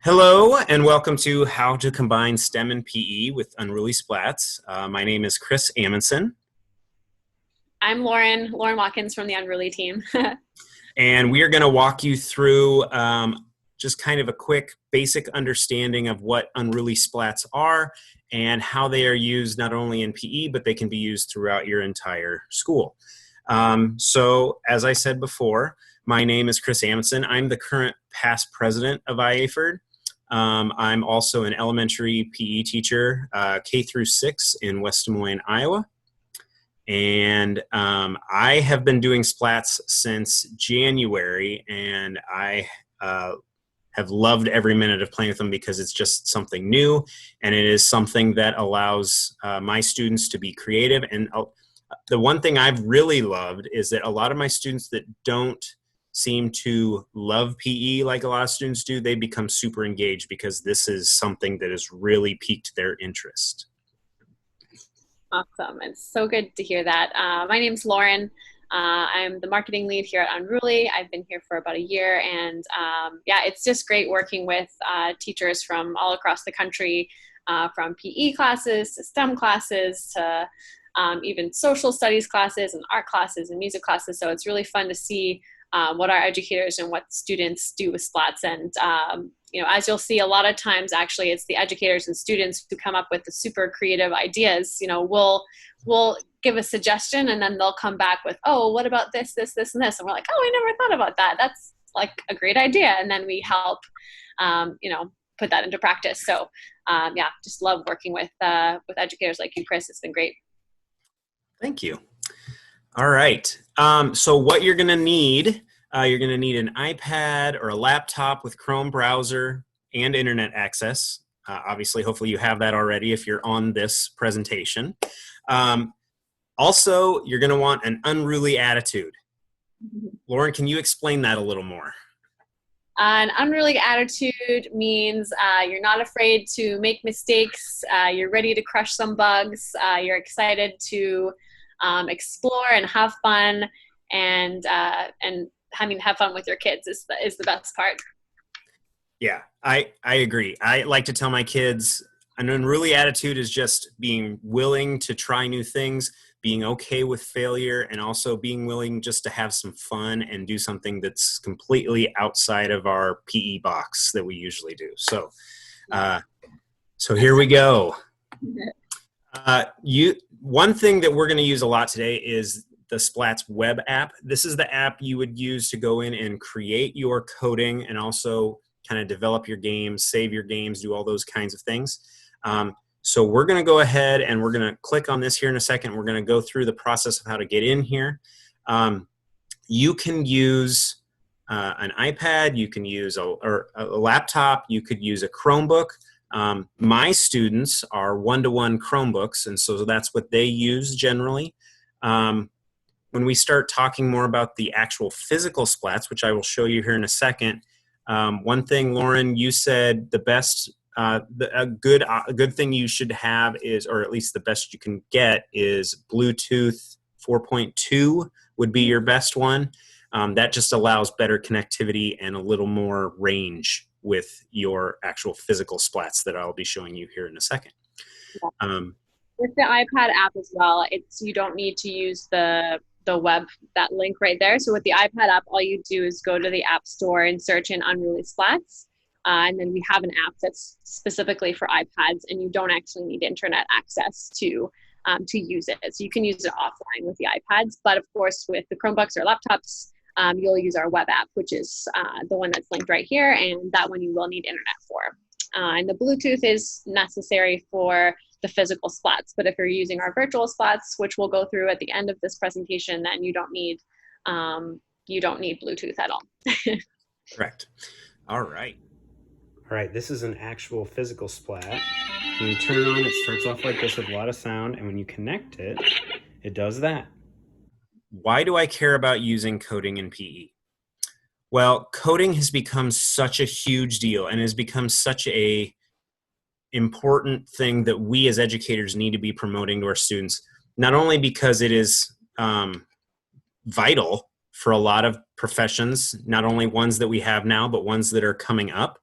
Hello and welcome to How to Combine STEM and PE with Unruly Splats. My name is Chris Amundsen. I'm Lauren Watkins from the Unruly team. And we are going to walk you through just kind of a quick basic understanding of what Unruly Splats are and how they are used not only in PE, but they can be used throughout your entire school. So as I said before, my name is Chris Amundsen. I'm the current past president of IAFERD. I'm also an elementary PE teacher, K through 6 in West Des Moines, Iowa. And I have been doing splats since January, and I have loved every minute of playing with them because it's just something new, and it is something that allows my students to be creative. And the one thing I've really loved is that a lot of my students that don't seem to love PE like a lot of students do, they become super engaged because this is something that has really piqued their interest. Awesome. It's so good to hear that. My name's Lauren. I'm the marketing lead here at Unruly. I've been here for about a year, and yeah, it's just great working with teachers from all across the country, from PE classes to STEM classes to even social studies classes and art classes and music classes. So it's really fun to see what our educators and what students do with splats. And as you'll see, a lot of times actually it's the educators and students who come up with the super creative ideas. We'll give a suggestion, and then they'll come back with, oh, what about this, this, this, and this? And we're like, oh, I never thought about that. That's like a great idea. And then we help, put that into practice. So yeah, just love working with educators like you, Chris. It's been great. Thank you. All right. So what you're going to need an iPad or a laptop with Chrome browser and internet access. Obviously, hopefully you have that already if you're on this presentation. Also, you're going to want an unruly attitude. Lauren, can you explain that a little more? An unruly attitude means you're not afraid to make mistakes. You're ready to crush some bugs. You're excited to explore and have fun, and have fun with your kids is the best part. Yeah, I agree. I like to tell my kids an unruly attitude is just being willing to try new things, being okay with failure, and also being willing just to have some fun and do something that's completely outside of our PE box that we usually do. So here we go. One thing that we're going to use a lot today is the Splats web app. This is the app you would use to go in and create your coding and also kind of develop your games, save your games, do all those kinds of things. So we're going to go ahead and we're going to click on this here in a second. We're going to go through the process of how to get in here. You can use an iPad, you can use a laptop, you could use a Chromebook. My students are one-to-one Chromebooks, and so that's what they use generally. When we start talking more about the actual physical splats, which I will show you here in a second, one thing, Lauren, you said the best, a good thing you should have is, or at least the best you can get, is Bluetooth 4.2 would be your best one. That just allows better connectivity and a little more range with your actual physical splats that I'll be showing you here in a second. With the iPad app as well, you don't need to use the web, that link right there. So with the iPad app, all you do is go to the App Store and search in Unruly Splats. And then we have an app that's specifically for iPads, and you don't actually need internet access to use it. So you can use it offline with the iPads. But of course, with the Chromebooks or laptops, you'll use our web app, which is the one that's linked right here, and that one you will need internet for. And the Bluetooth is necessary for the physical splats, but if you're using our virtual splats, which we'll go through at the end of this presentation, then you don't need Bluetooth at all. Correct. All right. All right, this is an actual physical splat. When you turn it on, it starts off like this with a lot of sound, and when you connect it, it does that. Why do I care about using coding in PE? Well, coding has become such a huge deal and has become such a important thing that we as educators need to be promoting to our students, not only because it is vital for a lot of professions, not only ones that we have now, but ones that are coming up.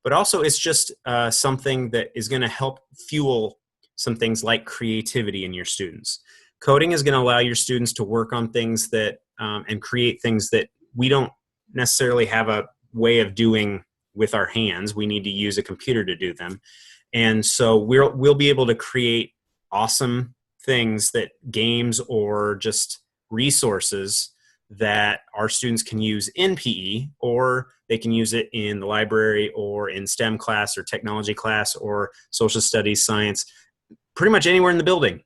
but also it's just something that is going to help fuel some things like creativity in your students. Coding is going to allow your students to work on things that and create things that we don't necessarily have a way of doing with our hands. We need to use a computer to do them. And so we'll be able to create awesome things, that games or just resources that our students can use in PE, or they can use it in the library or in STEM class or technology class or social studies, science, pretty much anywhere in the building.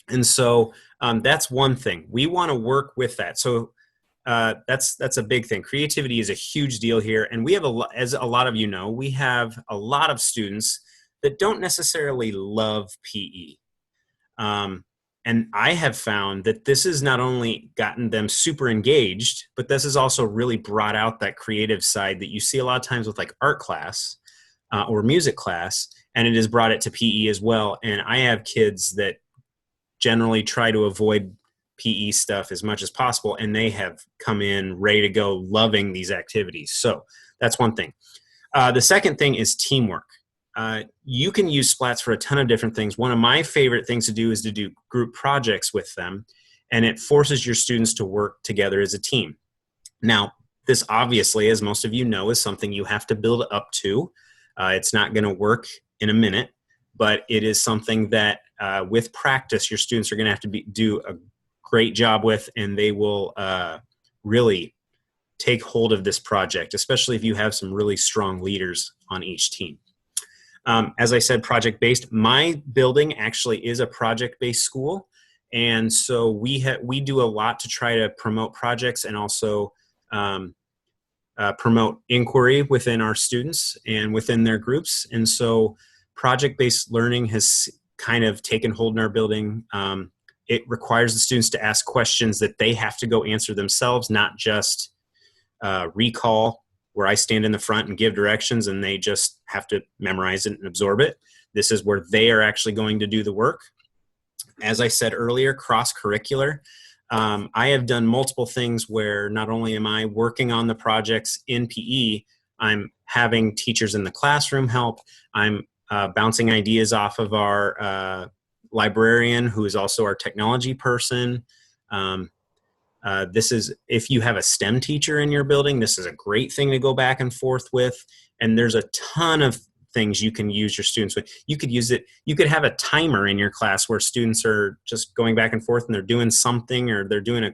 And so that's one thing. We want to work with that. So that's a big thing. Creativity is a huge deal here. And we have, as a lot of you know, we have a lot of students that don't necessarily love PE. And I have found that this has not only gotten them super engaged, but this has also really brought out that creative side that you see a lot of times with like art class or music class, and it has brought it to PE as well. And I have kids that generally try to avoid PE stuff as much as possible, and they have come in ready to go, loving these activities. So that's one thing. The second thing is teamwork. You can use Splats for a ton of different things. One of my favorite things to do is to do group projects with them, and it forces your students to work together as a team. Now, this obviously, as most of you know, is something you have to build up to. It's not going to work in a minute, but it is something that with practice, your students are going to have to do a great job with, and they will really take hold of this project, especially if you have some really strong leaders on each team. As I said, project-based. My building actually is a project-based school, and so we do a lot to try to promote projects and also promote inquiry within our students and within their groups. And so project-based learning has kind of taken hold in our building. It requires the students to ask questions that they have to go answer themselves, not just recall, where I stand in the front and give directions and they just have to memorize it and absorb it. This is where they are actually going to do the work. As I said earlier, cross-curricular. I have done multiple things where not only am I working on the projects in PE, I'm having teachers in the classroom help. I'm bouncing ideas off of our librarian, who is also our technology person. This is, if you have a STEM teacher in your building, this is a great thing to go back and forth with. And there's a ton of things you can use your students with. You could use it, you could have a timer in your class where students are just going back and forth and they're doing something, or they're doing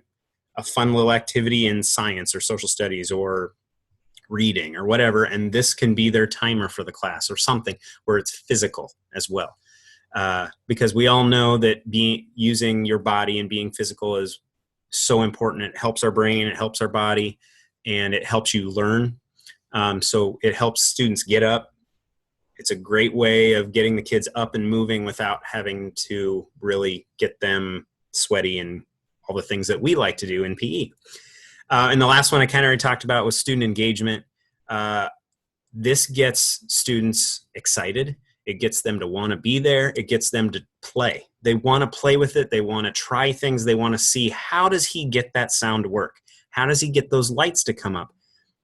a fun little activity in science or social studies or reading or whatever. And this can be their timer for the class, or something where it's physical as well. Because we all know that using your body and being physical is so important. It helps our brain, it helps our body, and it helps you learn. So it helps students get up. It's a great way of getting the kids up and moving without having to really get them sweaty and all the things that we like to do in PE. And the last one I kind of already talked about was student engagement. This gets students excited. It gets them to want to be there. It gets them to play. They want to play with it. They want to try things. They want to see, how does he get that sound to work? How does he get those lights to come up?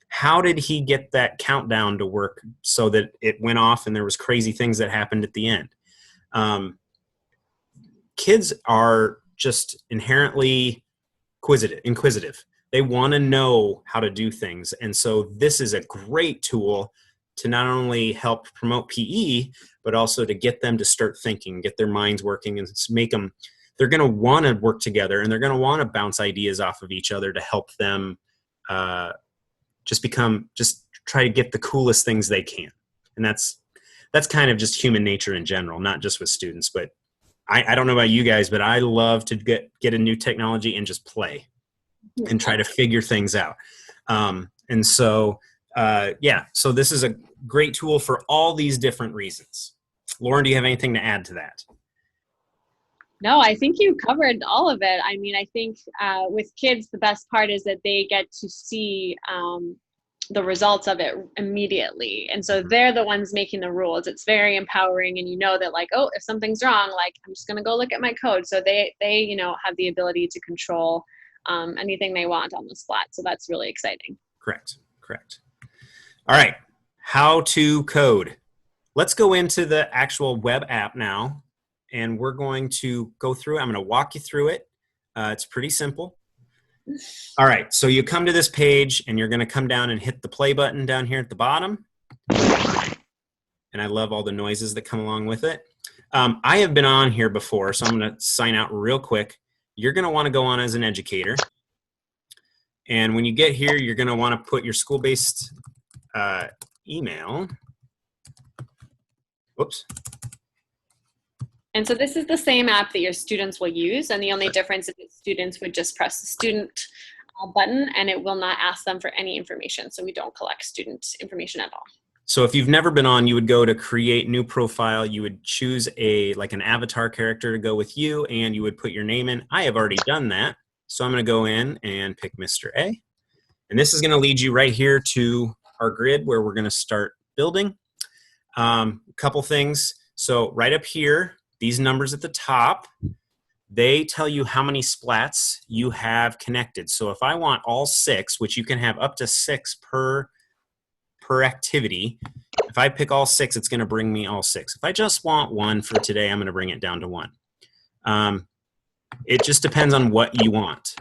How did he get that countdown to work so that it went off and there was crazy things that happened at the end? Kids are just inherently inquisitive. They want to know how to do things. And so this is a great tool to not only help promote PE, but also to get them to start thinking, get their minds working, and make them, they're going to want to work together, and they're going to want to bounce ideas off of each other to help them just try to get the coolest things they can. And that's kind of just human nature in general, not just with students. But I don't know about you guys, but I love to get a new technology and just play and try to figure things out. And so, so this is a great tool for all these different reasons. Lauren, do you have anything to add to that? No, I think you covered all of it. I mean, I think with kids, the best part is that they get to see the results of it immediately. And so they're the ones making the rules. It's very empowering. And you know that, like, oh, if something's wrong, like, I'm just going to go look at my code. So they have the ability to control anything they want on the Splat. So that's really exciting. Correct. All right. How to code. Let's go into the actual web app now, and we're going to go through it. I'm going to walk you through it. It's pretty simple. All right, so you come to this page, and you're going to come down and hit the play button down here at the bottom. And I love all the noises that come along with it. I have been on here before, so I'm going to sign out real quick. You're going to want to go on as an educator. And when you get here, you're going to want to put your school-based email. Whoops. And so this is the same app that your students will use, and the only difference is that students would just press the student button, and it will not ask them for any information. So we don't collect student information at all. So if you've never been on, you would go to create new profile. You would choose an avatar character to go with you, and you would put your name in. I have already done that. So I'm going to go in and pick Mr. A. And this is going to lead you right here to our grid where we're going to start building. A couple things. So right up here, these numbers at the top, they tell you how many splats you have connected. So if I want all 6, which you can have up to 6 per activity, if I pick all 6, it's going to bring me all 6. If I just want 1 for today, I'm going to bring it down to 1. It just depends on what you want.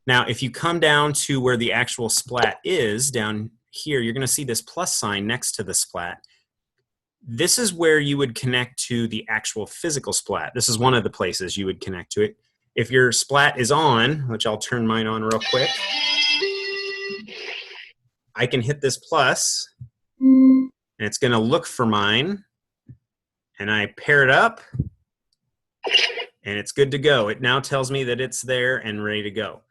Now, if you come down to where the actual splat is, down here, you're going to see this plus sign next to the splat. This is where you would connect to the actual physical splat. This is one of the places you would connect to it. If your splat is on, which I'll turn mine on real quick, I can hit this plus, and it's going to look for mine, and I pair it up, and it's good to go. It now tells me that it's there and ready to go.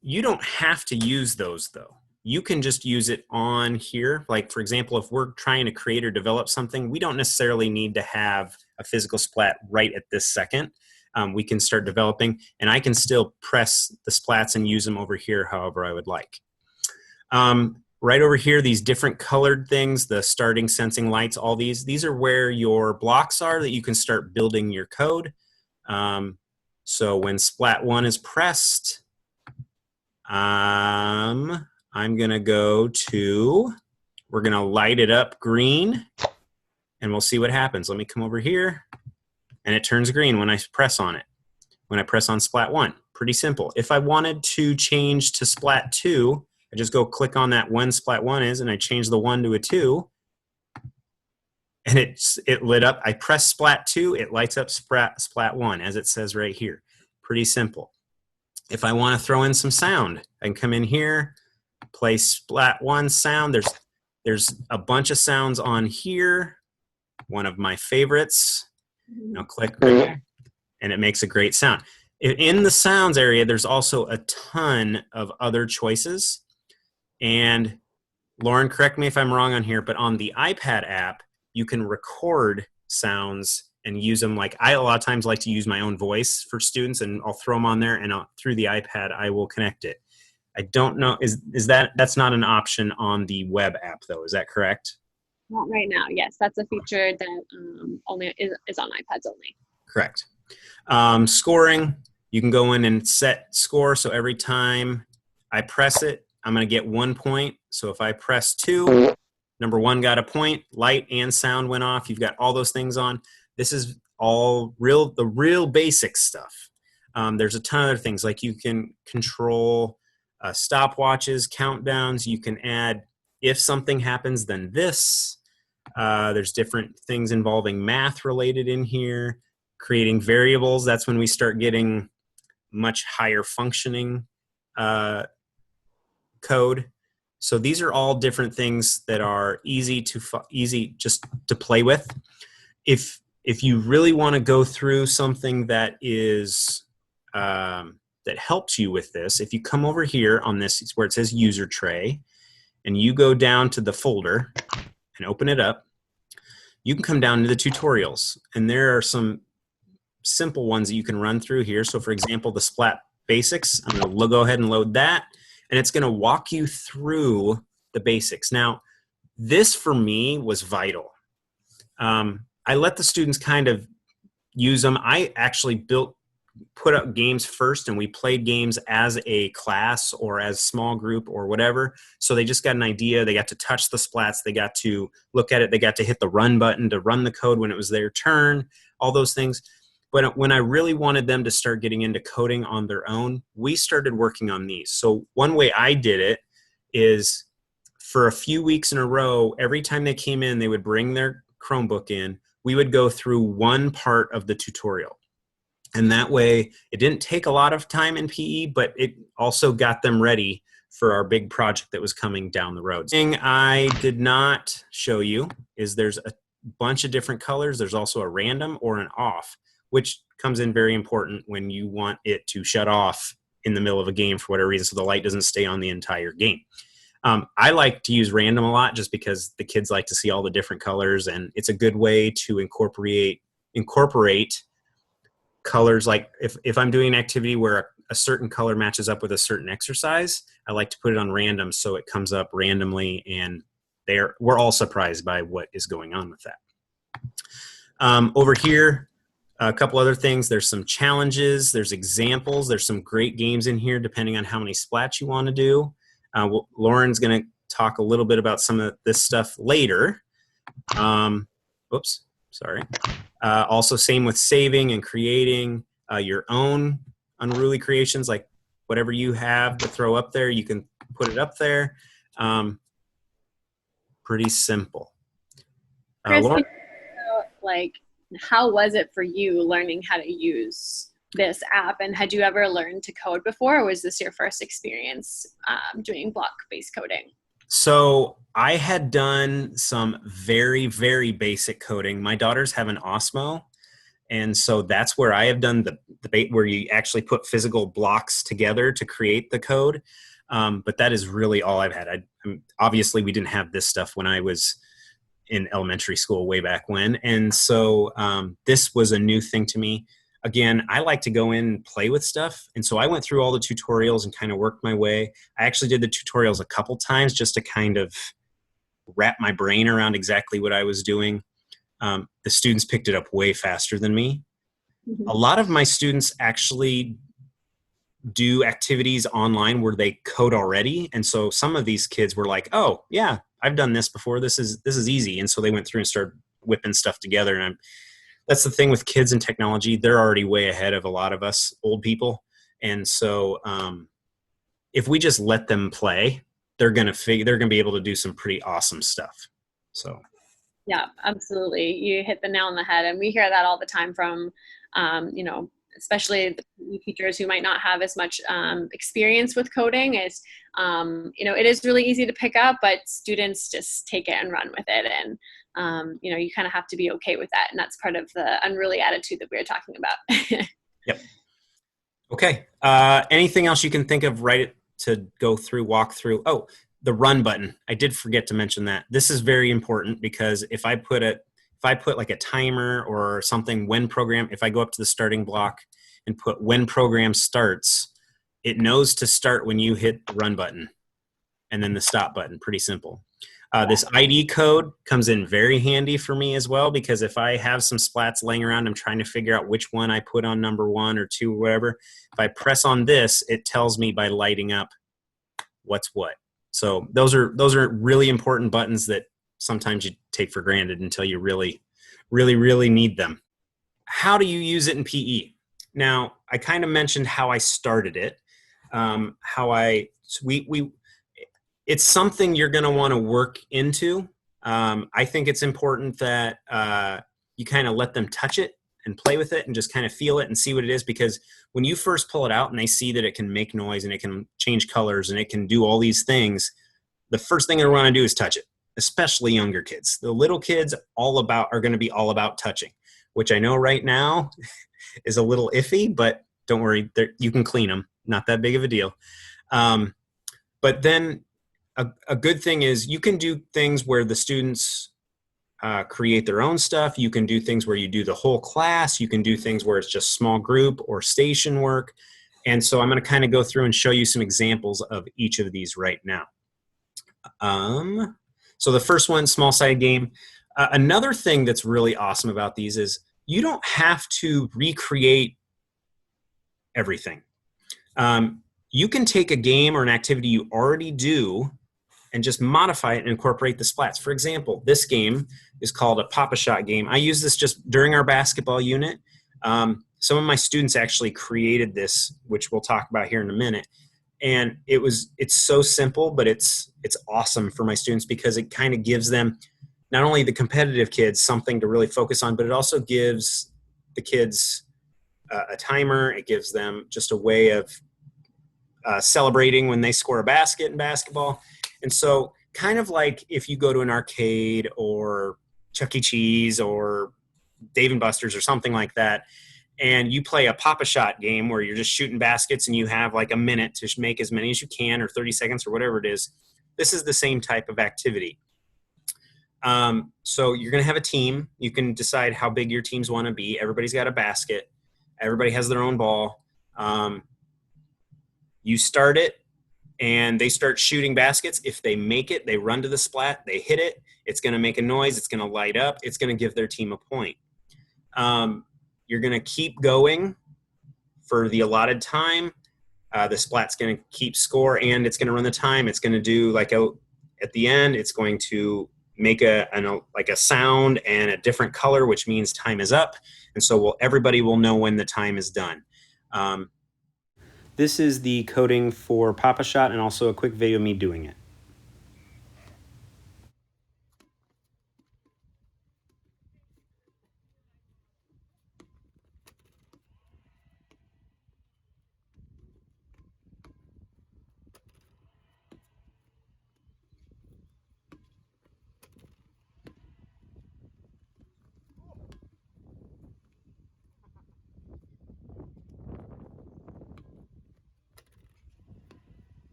You don't have to use those, though. You can just use it on here. Like, for example, if we're trying to create or develop something, we don't necessarily need to have a physical splat right at this second. We can start developing, and I can still press the splats and use them over here however I would like. Right over here, these different colored things, the starting, sensing, lights, all these are where your blocks are that you can start building your code. So when splat 1 is pressed, I'm going to go to, we're going to light it up green, and we'll see what happens. Let me come over here, and it turns green when I press on it, when I press on splat 1. Pretty simple. If I wanted to change to splat 2, I just go click on that when splat 1 is, and I change the 1 to a 2, and it lit up. I press splat 2, it lights up splat 1, as it says right here. Pretty simple. If I want to throw in some sound, I can come in here, play splat 1 sound. There's a bunch of sounds on here. One of my favorites. Now click right there, and it makes a great sound. In the sounds area, there's also a ton of other choices. And Lauren, correct me if I'm wrong on here, but on the iPad app, you can record sounds and use them. Like, I a lot of times like to use my own voice for students, and I'll throw them on there, and through the iPad, I will connect it. I don't know, that's not an option on the web app though, is that correct? Not right now, yes. That's a feature that only is on iPads only. Correct. Scoring, you can go in and set score, so every time I press it, I'm going to get 1 point. So if I press 2, number 1 got a point, light and sound went off. You've got all those things on. This is all the real basic stuff. There's a ton of other things, like you can control stopwatches, countdowns. You can add, if something happens, then this. There's different things involving math related in here. Creating variables, that's when we start getting much higher functioning code. So these are all different things that are easy just to play with. If you really want to go through something that is that helps you with this, if you come over here on this, it's where it says user tray, and you go down to the folder and open it up, you can come down to the tutorials, and there are some simple ones that you can run through here. So for example, the Splat Basics, I'm going to go ahead and load that, and it's going to walk you through the basics. Now, this for me was vital. I let the students kind of use them. I actually built put up games first, and we played games as a class or as small group or whatever. So they just got an idea. They got to touch the splats. They got to look at it. They got to hit the run button to run the code when it was their turn, all those things. But when I really wanted them to start getting into coding on their own, we started working on these. So one way I did it is for a few weeks in a row, every time they came in, they would bring their Chromebook in. We would go through one part of the tutorial. And that way, it didn't take a lot of time in PE, but it also got them ready for our big project that was coming down the road. The thing I did not show you is there's a bunch of different colors. There's also a random or an off, which comes in very important when you want it to shut off in the middle of a game for whatever reason, so the light doesn't stay on the entire game. I like to use random a lot just because the kids like to see all the different colors, and it's a good way to incorporate colors. Like if I'm doing an activity where a certain color matches up with a certain exercise, I like to put it on random so it comes up randomly, and we're all surprised by what is going on with that. Over here, a couple other things. There's some challenges. There's examples. There's some great games in here depending on how many splats you want to do. Lauren's going to talk a little bit about some of this stuff later. Oops, sorry. Also, same with saving and creating your own Unruly creations, like whatever you have to throw up there, you can put it up there. Pretty simple. Chris, Lauren? like, how was it for you learning how to use this app, and had you ever learned to code before, or was this your first experience doing block-based coding? So I had done some very, very basic coding. My daughters have an Osmo, and so that's where I have done the debate where you actually put physical blocks together to create the code. But that is really all I've had. Obviously, we didn't have this stuff when I was in elementary school way back when, and so this was a new thing to me. Again, I like to go in and play with stuff. And so I went through all the tutorials and kind of worked my way. I actually did the tutorials a couple times just to kind of wrap my brain around exactly what I was doing. The students picked it up way faster than me. Mm-hmm. A lot of my students actually do activities online where they code already. And so some of these kids were like, oh, yeah, I've done this before. This is easy. And so they went through and started whipping stuff together. And that's the thing with kids and technology. They're already way ahead of a lot of us old people. And so if we just let them play, they're going to be able to do some pretty awesome stuff. So. Yeah, absolutely. You hit the nail on the head. And we hear that all the time from, especially the teachers who might not have as much experience with coding is, it is really easy to pick up, but students just take it and run with it. And, you kind of have to be okay with that. And that's part of the unruly attitude that we were talking about. Yep. Okay. Anything else you can think of to walk through? Oh, the run button. I did forget to mention that. This is very important because if I put like a timer or something if I go up to the starting block and put when program starts, it knows to start when you hit the run button and then the stop button. Pretty simple. This ID code comes in very handy for me as well, because if I have some splats laying around, I'm trying to figure out which one I put on number 1 or 2 or whatever. If I press on this, it tells me by lighting up what's what. So those are really important buttons that sometimes you take for granted until you really, really, really need them. How do you use it in PE? Now, I kind of mentioned how I started it. It's something you're going to want to work into. I think it's important that you kind of let them touch it and play with it and just kind of feel it and see what it is, because when you first pull it out and they see that it can make noise and it can change colors and it can do all these things, the first thing they want to do is touch it, especially younger kids. The little kids are going to be all about touching, which I know right now is a little iffy, but don't worry, you can clean them. Not that big of a deal. But then a good thing is you can do things where the students create their own stuff. You can do things where you do the whole class. You can do things where it's just small group or station work. And so I'm going to kind of go through and show you some examples of each of these right now. So the first one, small sided game. Another thing that's really awesome about these is you don't have to recreate everything. You can take a game or an activity you already do and just modify it and incorporate the splats. For example, this game is called a Pop-A-Shot game. I use this just during our basketball unit. Some of my students actually created this, which we'll talk about here in a minute. And it's so simple, but it's awesome for my students because it kind of gives them, not only the competitive kids, something to really focus on, but it also gives the kids a timer. It gives them just a way of celebrating when they score a basket in basketball. And so kind of like if you go to an arcade or Chuck E. Cheese or Dave and Buster's or something like that, and you play a Pop-A-Shot game where you're just shooting baskets and you have like a minute to make as many as you can, or 30 seconds or whatever it is. This is the same type of activity. So you're going to have a team. You can decide how big your teams want to be. Everybody's got a basket. Everybody has their own ball. You start it, and they start shooting baskets. If they make it, they run to the splat, they hit it. It's going to make a noise. It's going to light up. It's going to give their team a point. You're going to keep going for the allotted time. The splat's going to keep score, and it's going to run the time. It's going to do at the end, it's going to make a sound and a different color, which means time is up. And so everybody will know when the time is done. This is the coding for Pop-A-Shot and also a quick video of me doing it.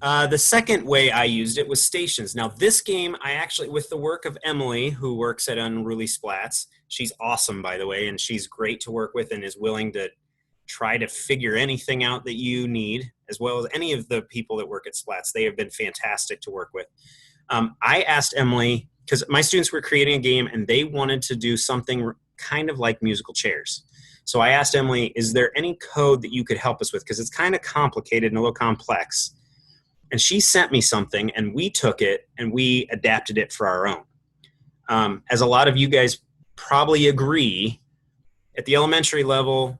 The second way I used it was stations. Now, this game, I actually, with the work of Emily, who works at Unruly Splats, she's awesome, by the way, and she's great to work with and is willing to try to figure anything out that you need, as well as any of the people that work at Splats. They have been fantastic to work with. I asked Emily, because my students were creating a game and they wanted to do something kind of like musical chairs. So I asked Emily, is there any code that you could help us with? Because it's kind of complicated and a little complex. And she sent me something, and we took it and we adapted it for our own. As a lot of you guys probably agree, at the elementary level,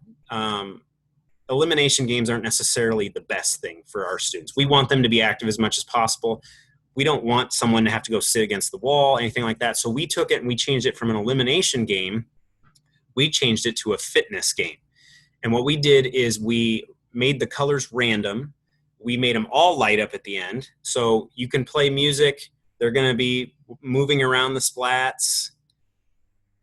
elimination games aren't necessarily the best thing for our students. We want them to be active as much as possible. We don't want someone to have to go sit against the wall, anything like that. So we took it and we changed it from an elimination game. We changed it to a fitness game. And what we did is we made the colors random. We made them all light up at the end. So you can play music. They're going to be moving around the splats.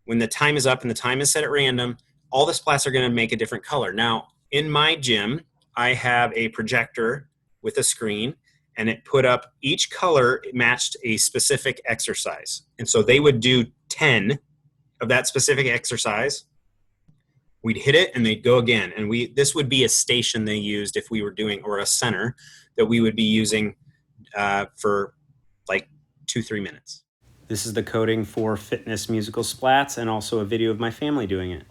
When the time is up and the time is set at random, all the splats are going to make a different color. Now, in my gym, I have a projector with a screen, and it put up each color matched a specific exercise. And so they would do 10 of that specific exercise. We'd hit it and they'd go again. And this would be a station they used if we were doing, or a center that we would be using for like 2-3 minutes. This is the coding for fitness musical splats and also a video of my family doing it.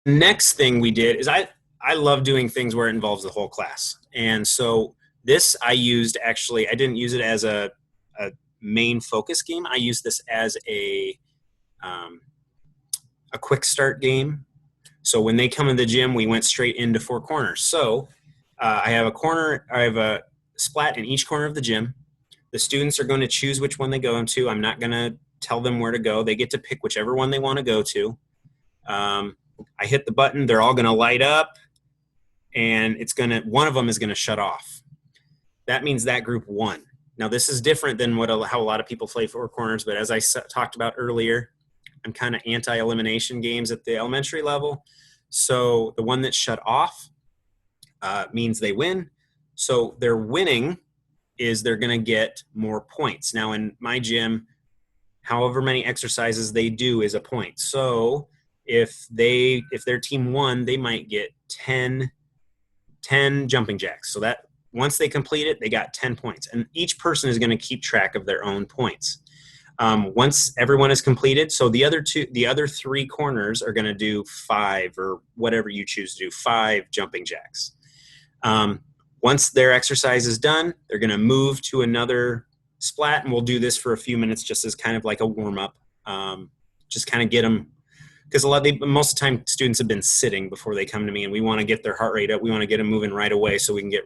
Next thing we did is I love doing things where it involves the whole class. And so this I used actually, I didn't use it as a main focus game. I used this as um, a quick start game. So when they come in the gym, we went straight into four corners. So I have a splat in each corner of the gym. The students are going to choose which one they go into. I'm not going to tell them where to go. They get to pick whichever one they want to go to. I hit the button. They're all going to light up, and one of them is going to shut off. That means that group won. Now, this is different than how a lot of people play four corners, but as I talked about earlier, I'm kind of anti-elimination games at the elementary level. So the one that shut off means they win. So their winning is they're going to get more points. Now, in my gym, however many exercises they do is a point. So if their team won, they might get 10 jumping jacks. So that once they complete it, they got 10 points. And each person is going to keep track of their own points. Once everyone is completed, so the other three corners are going to do 5 or whatever you choose to do, 5 jumping jacks. Once their exercise is done, they're going to move to another splat, and we'll do this for a few minutes just as kind of like a warm-up, just kind of get them, because most of the time students have been sitting before they come to me, and we want to get their heart rate up. We want to get them moving right away so we can get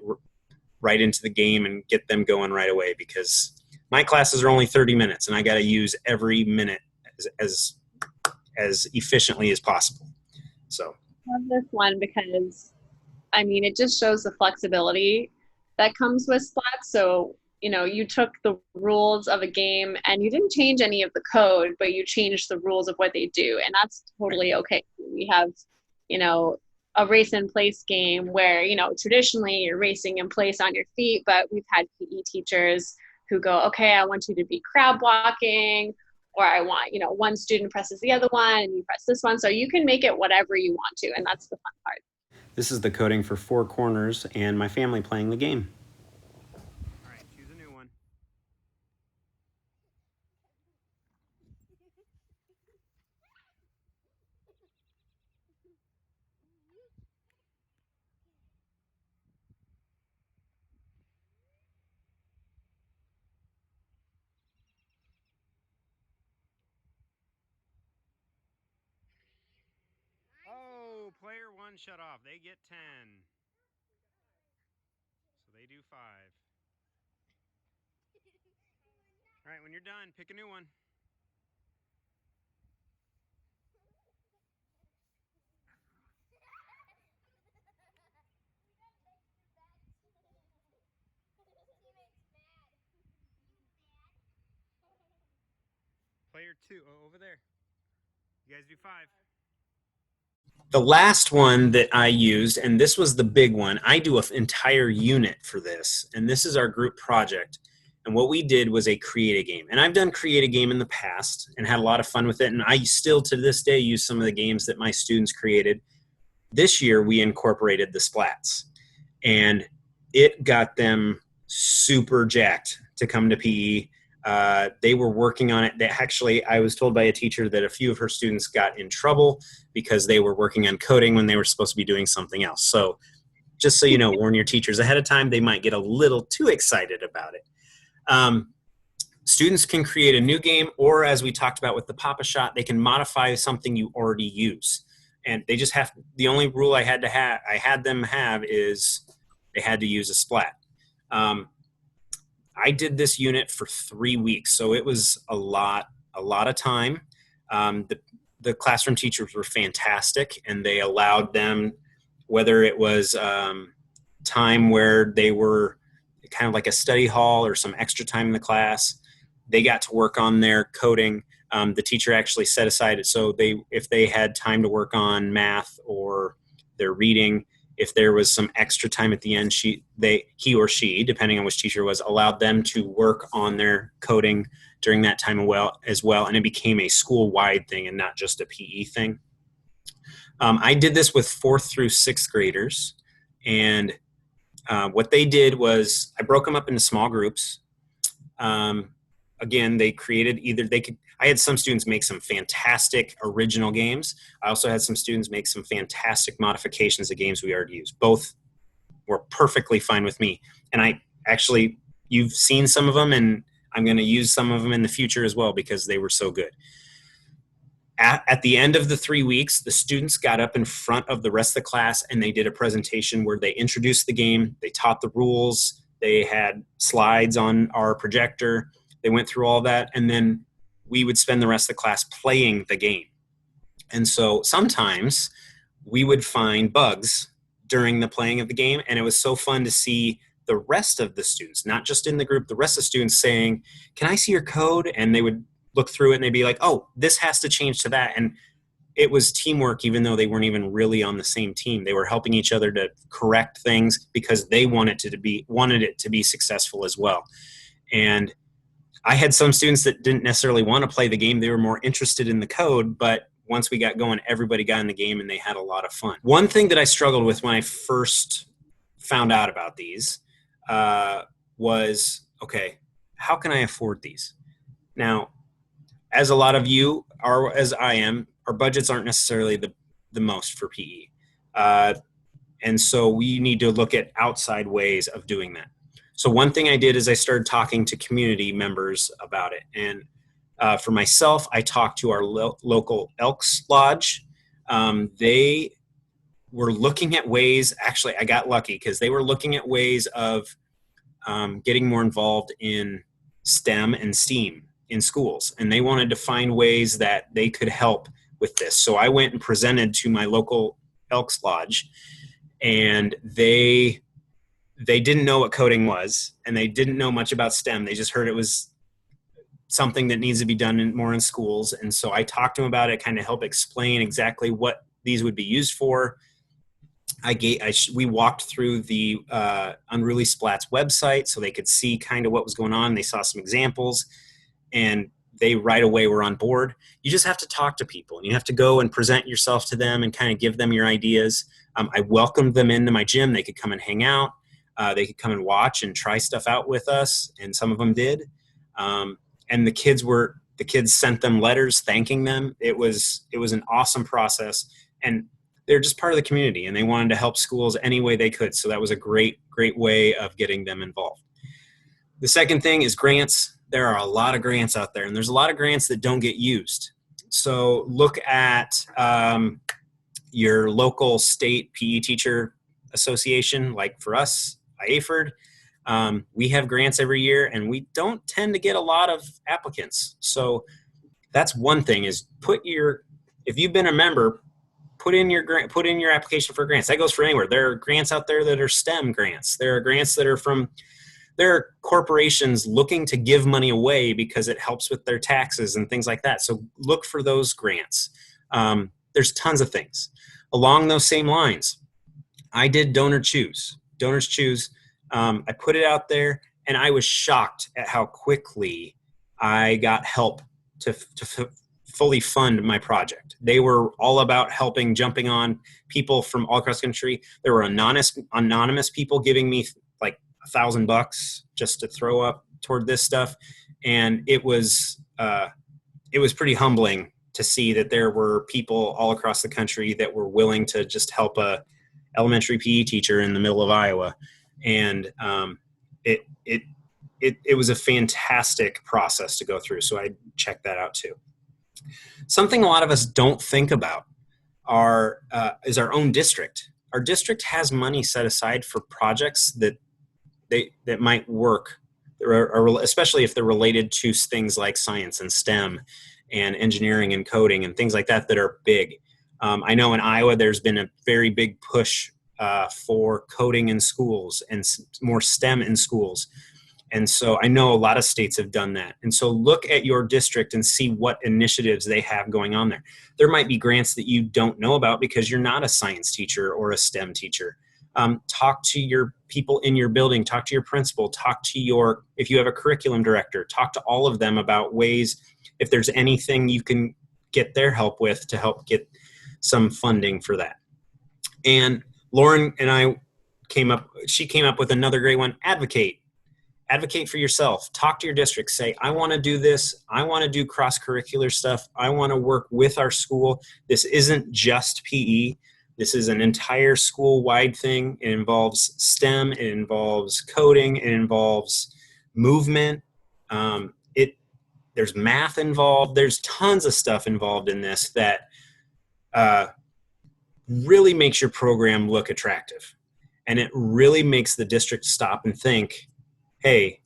right into the game and get them going right away, because my classes are only 30 minutes, and I got to use every minute as efficiently as possible. So I love this one because, I mean, it just shows the flexibility that comes with Splats. So, you took the rules of a game and you didn't change any of the code, but you changed the rules of what they do. And that's totally okay. We have, a race in place game where, traditionally you're racing in place on your feet, but we've had PE teachers who go, okay, I want you to be crab walking, or I want, one student presses the other one and you press this one. So you can make it whatever you want to. And that's the fun part. this is the coding for four corners and my family playing the game. All right, choose a new one. Oh, player 1 shut off. They get 10. So they do 5. All right, when you're done, pick a new one. Player 2, over there. You guys do 5. The last one that I used, and this was the big one, I do an entire unit for this, and this is our group project. And what we did was create a game. And I've done create a game in the past and had a lot of fun with it, and I still to this day use some of the games that my students created. This year we incorporated the splats, and it got them super jacked to come to PE. They were working on it. I was told by a teacher that a few of her students got in trouble because they were working on coding when they were supposed to be doing something else. So just so you know, warn your teachers ahead of time. They might get a little too excited about it. Students can create a new game, or as we talked about with the Pop-A-Shot, they can modify something you already use. And they just the only rule I had them have is they had to use a splat. I did this unit for 3 weeks, so it was a lot of time. The classroom teachers were fantastic, and they allowed them, whether it was time where they were kind of like a study hall or some extra time in the class, they got to work on their coding. The teacher actually set aside it so if they had time to work on math or their reading, if there was some extra time at the end, he or she, depending on which teacher was, allowed them to work on their coding during that time as well, and it became a school-wide thing and not just a PE thing. I did this with 4th through 6th graders, and what they did was I broke them up into small groups. again, they created I had some students make some fantastic original games. I also had some students make some fantastic modifications of games we already used. Both were perfectly fine with me. And you've seen some of them, and I'm going to use some of them in the future as well because they were so good. At the end of the 3 weeks, the students got up in front of the rest of the class and they did a presentation where they introduced the game, they taught the rules, they had slides on our projector, they went through all that, and then we would spend the rest of the class playing the game. And so sometimes we would find bugs during the playing of the game, and it was so fun to see the rest of the students, not just in the group, the rest of the students saying, "Can I see your code?" And they would look through it and they'd be like, "Oh, this has to change to that." And it was teamwork, even though they weren't even really on the same team. They were helping each other to correct things because they wanted it to be successful as well. And I had some students that didn't necessarily want to play the game. They were more interested in the code, but once we got going, everybody got in the game and they had a lot of fun. One thing that I struggled with when I first found out about these was, okay, how can I afford these? Now, as a lot of you are, as I am, our budgets aren't necessarily the most for PE. And so we need to look at outside ways of doing that. So one thing I did is I started talking to community members about it. And for myself, I talked to our local Elks Lodge. They were looking at ways, actually I got lucky because they were looking at ways of getting more involved in STEM and STEAM in schools. And they wanted to find ways that they could help with this. So I went and presented to my local Elks Lodge, and they didn't know what coding was, and they didn't know much about STEM. They just heard it was something that needs to be done more in schools. And so I talked to them about it, kind of help explain exactly what these would be used for. We walked through the Unruly Splats website so they could see kind of what was going on. They saw some examples, and they right away were on board. You just have to talk to people, and you have to go and present yourself to them and kind of give them your ideas. I welcomed them into my gym. They could come and hang out. They could come and watch and try stuff out with us, and some of them did. And the kids sent them letters thanking them. It was an awesome process, and they're just part of the community, and they wanted to help schools any way they could. So that was a great way of getting them involved. The second thing is grants. There are a lot of grants out there, and there's a lot of grants that don't get used. So look at your local state PE teacher association. Like for us, IAFERD, we have grants every year, and we don't tend to get a lot of applicants. So that's one thing is if you've been a member, put in your application for grants. That goes for anywhere. There are grants out there that are STEM grants. There are grants that are there are corporations looking to give money away because it helps with their taxes and things like that. So look for those grants. There's tons of things. Along those same lines, I did Donors Choose. I put it out there, and I was shocked at how quickly I got help to fully fund my project. They were all about jumping on people from all across the country. There were anonymous people giving me like $1,000 just to throw up toward this stuff. And it was pretty humbling to see that there were people all across the country that were willing to just help a elementary PE teacher in the middle of Iowa. And it was a fantastic process to go through. So I checked that out too. Something a lot of us don't think about is our own district. Our district has money set aside for projects that might work, especially if they're related to things like science and STEM and engineering and coding and things like that are big. I know in Iowa there's been a very big push for coding in schools and more STEM in schools. And so I know a lot of states have done that. And so look at your district and see what initiatives they have going on there. There might be grants that you don't know about because you're not a science teacher or a STEM teacher. Talk to your people in your building, talk to your principal, if you have a curriculum director, talk to all of them about ways, if there's anything you can get their help with to help get some funding for that. And Lauren and I came up with another great one, Advocate. advocate for yourself. Talk to your district. Say, I want to do this. I want to do cross-curricular stuff. I want to work with our school. This isn't just PE. This is an entire school-wide thing. It involves STEM. It involves coding. It involves movement. There's math involved. There's tons of stuff involved in this that really makes your program look attractive. And it really makes the district stop and think, hey,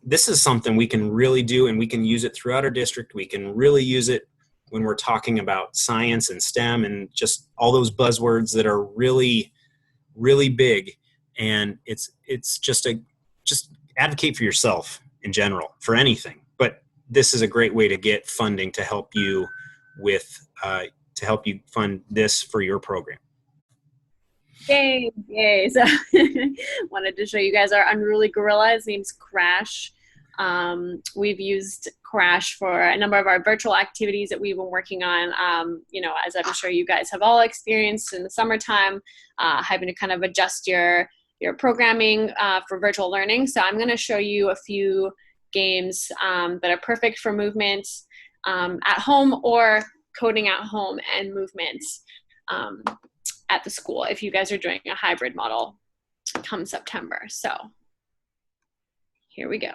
this is something we can really do, and we can use it throughout our district. We can really use it when we're talking about science and STEM and just all those buzzwords that are really, really big. And it's just advocate for yourself in general for anything. But this is a great way to get funding to help you fund this for your program. Yay. So wanted to show you guys our Unruly Gorilla. His name's Crash. We've used Crash for a number of our virtual activities that we've been working on, as I'm sure you guys have all experienced in the summertime, having to kind of adjust your programming for virtual learning. So I'm going to show you a few games that are perfect for movement at home, or coding at home and movement at the school if you guys are doing a hybrid model come September. So here we go.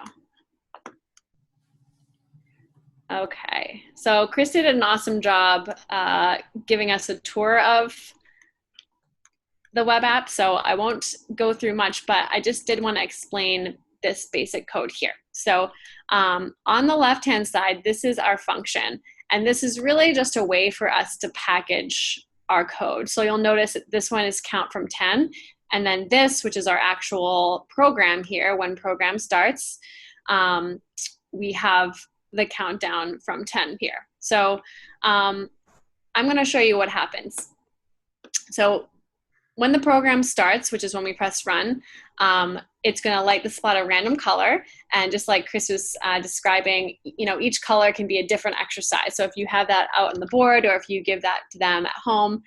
Okay, so Chris did an awesome job giving us a tour of the web app, so I won't go through much, but I just did want to explain this basic code here. So on the left-hand side, this is our function, and this is really just a way for us to package our code. So you'll notice that this one is count from 10, and then this, which is our actual program here, when program starts, we have the countdown from 10 here. So I'm going to show you what happens. So when the program starts, which is when we press run, it's going to light the spot a random color. And just like Chris was describing, each color can be a different exercise. So if you have that out on the board, or if you give that to them at home,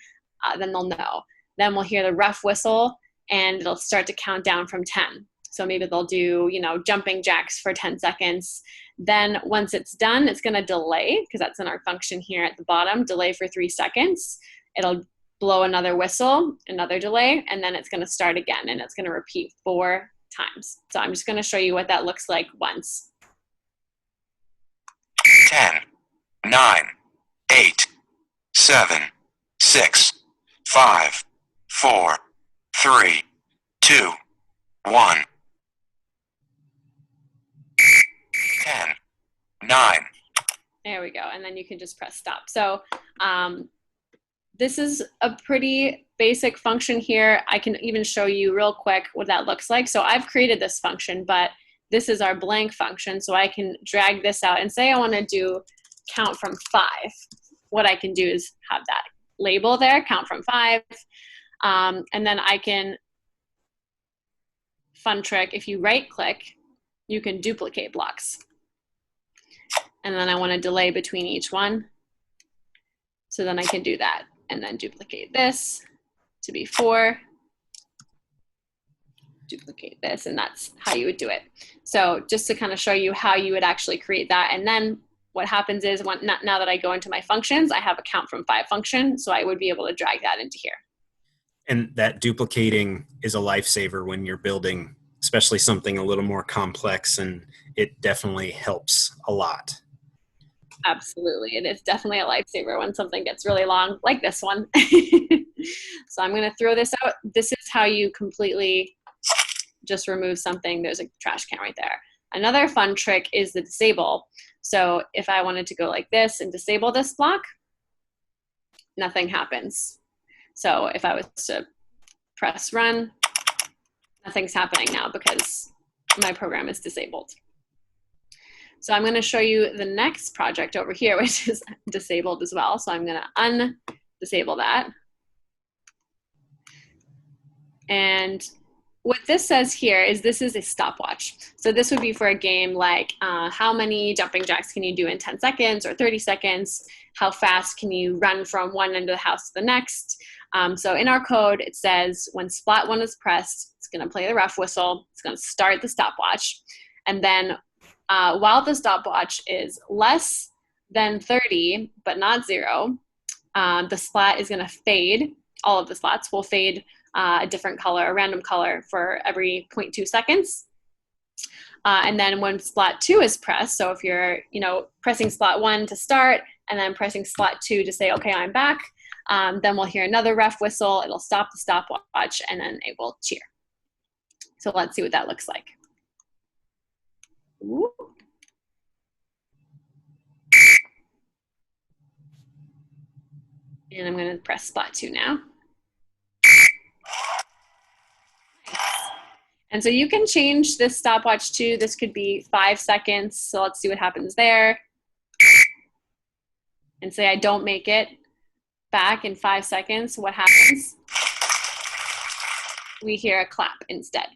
then they'll know. Then we'll hear the rough whistle, and it'll start to count down from 10. So maybe they'll do, jumping jacks for 10 seconds. Then once it's done, it's going to delay, because that's in our function here at the bottom, delay for 3 seconds. It'll blow another whistle, another delay, and then it's going to start again, and it's going to repeat 4 times. So I'm just going to show you what that looks like once. 10, 9, 8, 7, 6, 5, 4, 3, 2, 1. 10, 9. There we go. And then you can just press stop. So this is a pretty basic function here. I can even show you real quick what that looks like. So I've created this function, but this is our blank function. So I can drag this out and say I want to do count from 5. What I can do is have that label there, count from 5. And then I can, fun trick, if you right click, you can duplicate blocks. And then I want to delay between each one. So then I can do that, and then duplicate this to be 4, duplicate this, and that's how you would do it. So just to kind of show you how you would actually create that. And then what happens is, now that I go into my functions, I have a count from 5 function, so I would be able to drag that into here. And that duplicating is a lifesaver when you're building, especially something a little more complex, and it definitely helps a lot. Absolutely. It is definitely a lifesaver when something gets really long, like this one. So I'm going to throw this out. This is how you completely just remove something. There's a trash can right there. Another fun trick is the disable. So if I wanted to go like this and disable this block, nothing happens. So if I was to press run, nothing's happening now because my program is disabled. So I'm going to show you the next project over here, which is disabled as well. So I'm going to undisable that. And what this says here is this is a stopwatch. So this would be for a game like how many jumping jacks can you do in 10 seconds or 30 seconds? How fast can you run from one end of the house to the next? So in our code, it says when splat 1 is pressed, it's going to play the ref whistle. It's going to start the stopwatch. And then while the stopwatch is less than 30, but not 0, the splat is going to fade. All of the slats will fade a different color, a random color for every 0.2 seconds. And then when splat 2 is pressed, so if you're, pressing splat 1 to start and then pressing splat 2 to say, okay, I'm back, then we'll hear another ref whistle. It'll stop the stopwatch, and then it will cheer. So let's see what that looks like. Ooh. And I'm going to press splat 2 now. And so you can change this stopwatch to, this could be 5 seconds. So let's see what happens there. And say I don't make it back in 5 seconds. What happens? We hear a clap instead.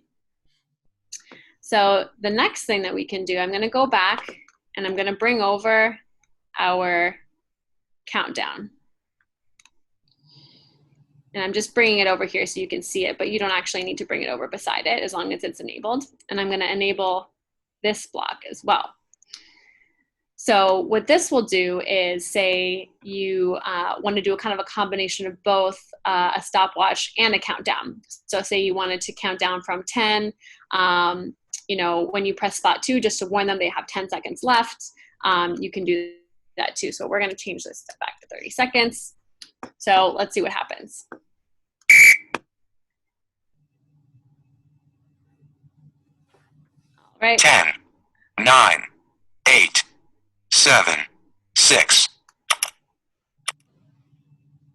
So the next thing that we can do, I'm going to go back and I'm going to bring over our countdown. And I'm just bringing it over here so you can see it, but you don't actually need to bring it over beside it as long as it's enabled. And I'm going to enable this block as well. So what this will do is say you want to do a kind of a combination of both a stopwatch and a countdown. So say you wanted to count down from 10, when you press spot 2, just to warn them they have 10 seconds left, you can do that too. So we're going to change this back to 30 seconds. So let's see what happens. All right. 10, 9, 8, 7, 6.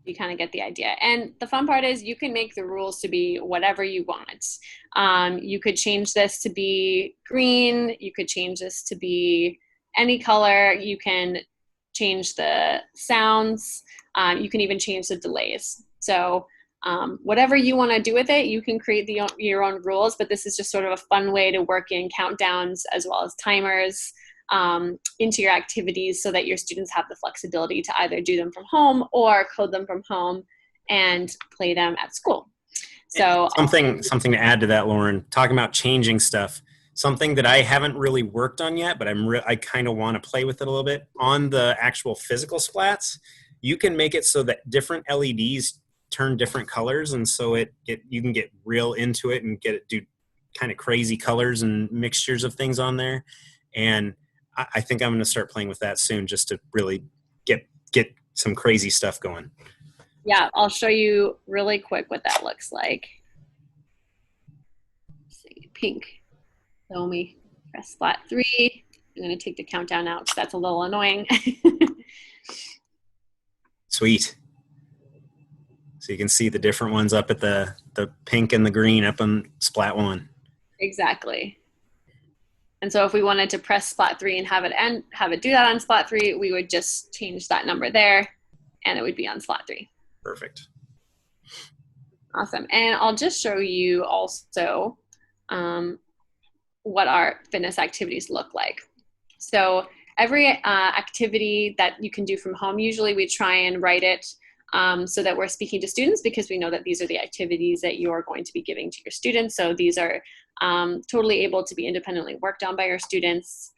You kind of get the idea. And the fun part is you can make the rules to be whatever you want. You could change this to be green. You could change this to be any color. You can change the sounds. You can even change the delays. So whatever you want to do with it, you can create your own rules, but this is just sort of a fun way to work in countdowns as well as timers into your activities so that your students have the flexibility to either do them from home or code them from home and play them at school. So something to add to that, Lauren, talking about changing stuff, something that I haven't really worked on yet, but I kind of want to play with it a little bit. On the actual physical splats, you can make it so that different LEDs turn different colors, and so you can get real into it and do kind of crazy colors and mixtures of things on there. And I think I'm going to start playing with that soon, just to really get some crazy stuff going. Yeah, I'll show you really quick what that looks like. Let's see, pink. So me press splat 3. I'm going to take the countdown out because that's a little annoying. Sweet. So you can see the different ones up at the pink and the green up on splat 1. Exactly. And so if we wanted to press splat 3 and have it do that on splat 3, we would just change that number there and it would be on splat 3. Perfect. Awesome. And I'll just show you also what our fitness activities look like. So every activity that you can do from home, usually we try and write it so that we're speaking to students, because we know that these are the activities that you're going to be giving to your students. So these are totally able to be independently worked on by your students.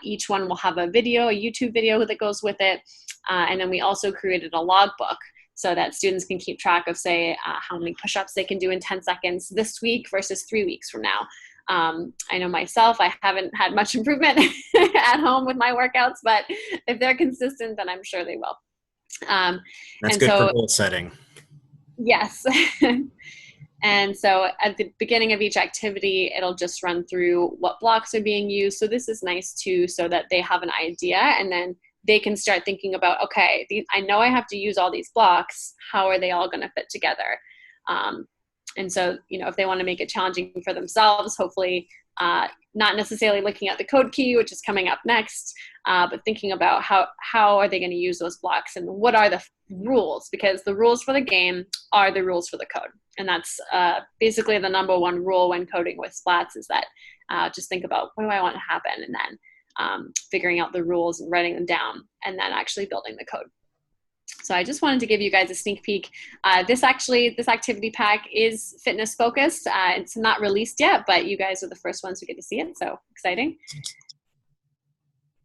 Each one will have a YouTube video that goes with it. And then we also created a logbook so that students can keep track of, say, how many push-ups they can do in 10 seconds this week versus 3 weeks from now. I know myself, I haven't had much improvement at home with my workouts, but if they're consistent, then I'm sure they will. That's good for goal setting. Yes. And so at the beginning of each activity, it'll just run through what blocks are being used. So this is nice too, so that they have an idea and then they can start thinking about, okay, I know I have to use all these blocks. How are they all going to fit together? And so, if they want to make it challenging for themselves, hopefully not necessarily looking at the code key, which is coming up next, but thinking about how are they going to use those blocks and what are the rules, because the rules for the game are the rules for the code. And that's basically the number one rule when coding with splats is that just think about what do I want to happen, and then figuring out the rules and writing them down and then actually building the code. So I just wanted to give you guys a sneak peek. This activity pack is fitness focused. It's not released yet, but you guys are the first ones who get to see it, so exciting.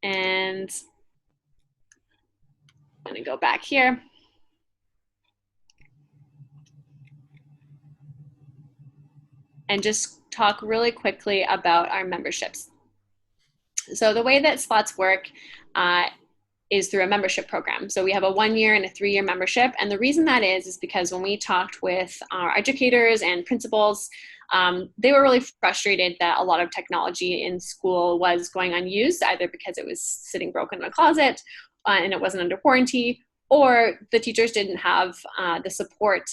And I'm gonna go back here. And just talk really quickly about our memberships. So the way that SPLATs work is through a membership program. So we have a 1-year and a 3-year membership. And the reason that is because when we talked with our educators and principals, they were really frustrated that a lot of technology in school was going unused, either because it was sitting broken in a closet and it wasn't under warranty, or the teachers didn't have the support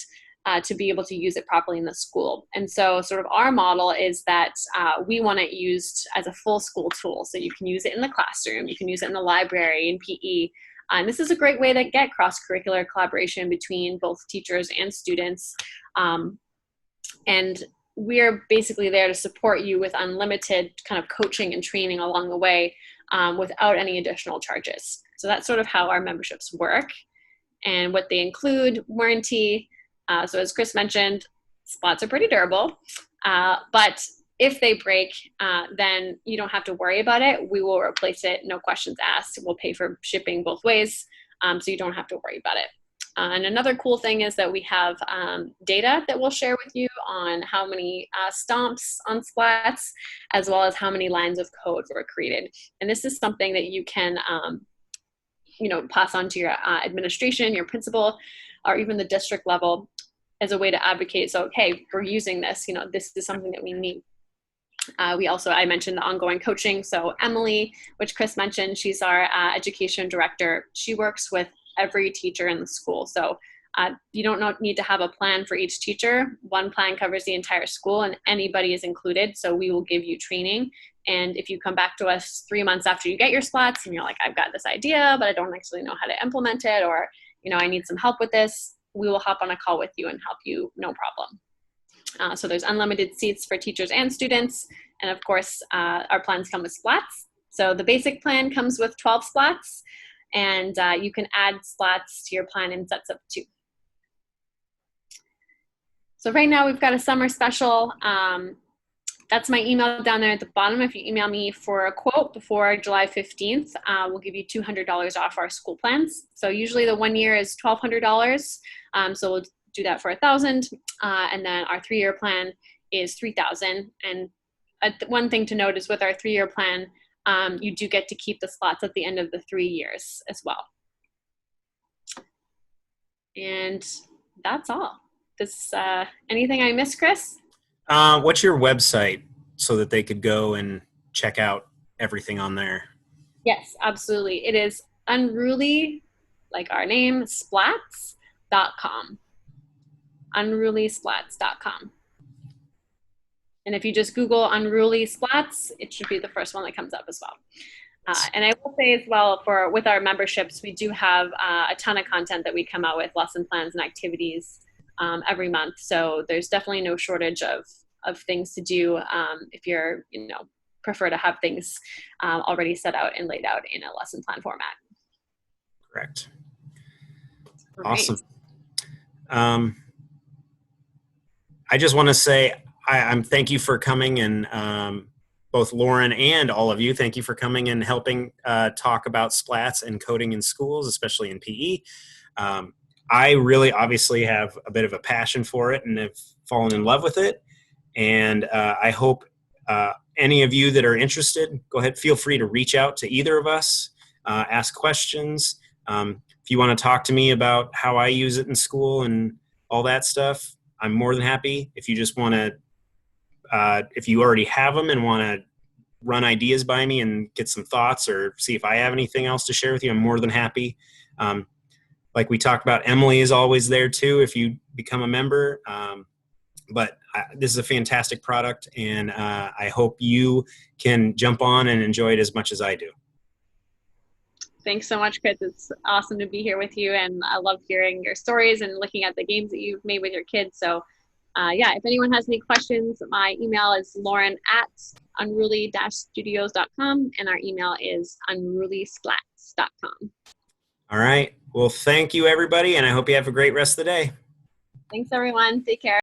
to be able to use it properly in the school. And so sort of our model is that we want it used as a full school tool. So you can use it in the classroom, you can use it in the library, in PE. And this is a great way to get cross-curricular collaboration between both teachers and students. And we're basically there to support you with unlimited kind of coaching and training along the way without any additional charges. So that's sort of how our memberships work. And what they include: warranty. So as Chris mentioned, SPLATs are pretty durable, but if they break, then you don't have to worry about it. We will replace it, no questions asked. We'll pay for shipping both ways, so you don't have to worry about it. And another cool thing is that we have data that we'll share with you on how many stomps on SPLATs, as well as how many lines of code were created. And this is something that you can pass on to your administration, your principal, or even the district level as a way to advocate. So, okay, we're using this, this is something that we need. I mentioned the ongoing coaching. So Emily, which Chris mentioned, she's our education director. She works with every teacher in the school. So you don't need to have a plan for each teacher. One plan covers the entire school and anybody is included. So we will give you training. And if you come back to us 3 months after you get your SPLATs and you're like, I've got this idea, but I don't actually know how to implement it, or I need some help with this, we will hop on a call with you and help you, no problem. So there's unlimited seats for teachers and students. And of course, our plans come with SPLATs. So the basic plan comes with 12 SPLATs, and you can add SPLATs to your plan in sets of 2. So right now we've got a summer special. That's my email down there at the bottom. If you email me for a quote before July 15th, we'll give you $200 off our school plans. So usually the 1 year is $1,200. So we'll do that for $1,000. And then our 3-year plan is $3,000. And one thing to note is with our 3-year plan, you do get to keep the SPLATs at the end of the 3 years as well. And that's all. Anything I missed, Chris? What's your website so that they could go and check out everything on there? Yes, absolutely. It is Unruly, like our name, splats.com. Unrulysplats.com. And if you just Google Unruly SPLATs, it should be the first one that comes up as well. And I will say as well, with our memberships, we do have a ton of content that we come out with, lesson plans and activities every month. So there's definitely no shortage of things to do if you're, prefer to have things already set out and laid out in a lesson plan format. Correct. Great. Awesome. I just want to say I'm thank you for coming, and both Lauren and all of you, thank you for coming and helping talk about SPLATs and coding in schools, especially in PE. I really obviously have a bit of a passion for it and have fallen in love with it. And I hope any of you that are interested, go ahead, feel free to reach out to either of us, ask questions. If you want to talk to me about how I use it in school and all that stuff, I'm more than happy. If you just want to, if you already have them and want to run ideas by me and get some thoughts or see if I have anything else to share with you, I'm more than happy. Like we talked about, Emily is always there too if you become a member. But this is a fantastic product, and I hope you can jump on and enjoy it as much as I do. Thanks so much, Chris. It's awesome to be here with you, and I love hearing your stories and looking at the games that you've made with your kids. So if anyone has any questions, my email is lauren@unruly-studios.com, and our email is unrulysplats.com. All right. Well, thank you, everybody, and I hope you have a great rest of the day. Thanks, everyone. Take care.